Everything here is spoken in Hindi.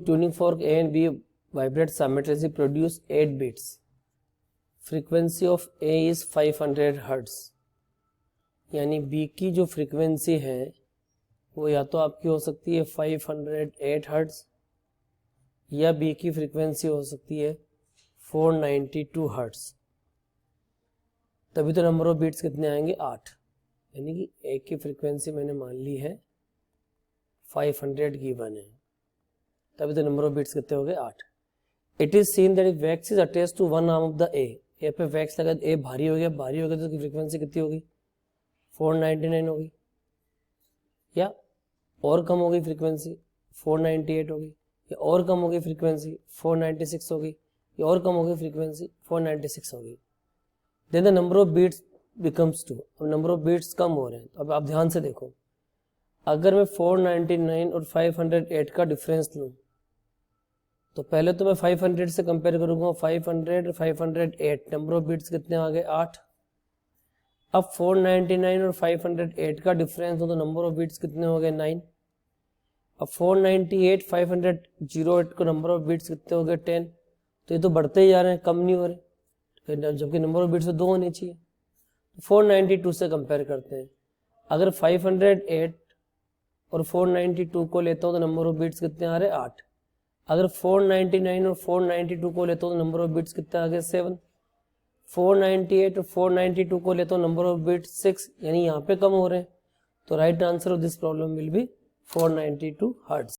tuning fork A and B vibrate simultaneously produce 8 beats. Frequency of A is 500 Hz. यानी B की जो फ्रीक्वेंसी है वो या तो आपकी हो सकती है 508 हर्ट्ज या B की फ्रीक्वेंसी हो सकती है 492 हर्ट्ज। तभी तो नंबर ऑफ बीट्स कितने आएंगे 8। यानी कि A की फ्रीक्वेंसी मैंने मान ली है 500 गिवन है, तभी तो नंबर ऑफ बीट्स कितने हो गए 8। It is seen that if wax is attached to one arm of the A पे वैक्स लगा, ए भारी हो गया तो उसकी फ्रीक्वेंसी कितनी होगी 499 होगी, या और कम होगी फ्रीक्वेंसी 498 होगी, या और कम होगी फ्रीक्वेंसी 496 होगी, या और कम होगी फ्रीक्वेंसी 496 होगी। Then the number of beats becomes 2। अब नंबर ऑफ बीट्स कम हो रहे हैं। अब आप ध्यान से देखो, अगर मैं 499 और 508 का डिफरेंस लूँ तो पहले तो मैं 500 से कंपेयर करूंगा, 500 और 508 नंबर ऑफ बीट्स कितने आ गए 8। अब 499 और 508 का डिफरेंस हो तो नंबर ऑफ बीट्स कितने हो गए 9। अब 498 508 को नंबर ऑफ बीट्स कितने हो गए 10। तो ये तो बढ़ते ही जा रहे हैं, कम नहीं हो रहे, जबकि नंबर ऑफ बीट्स तो 2 होने चाहिए। 492 से कंपेयर करते हैं, अगर 508 और 492 को लेता हूँ तो नंबर ऑफ बीट्स कितने आ रहे हैं 8। अगर 499 और 492 को लेता हूँ तो नंबर ऑफ बीट्स कितने आ गए 7। 498 और 492 को लेता हूँ नंबर ऑफ बीट्स 6, यानी यहाँ पे कम हो रहे हैं। तो right answer of this problem will be 492 hertz.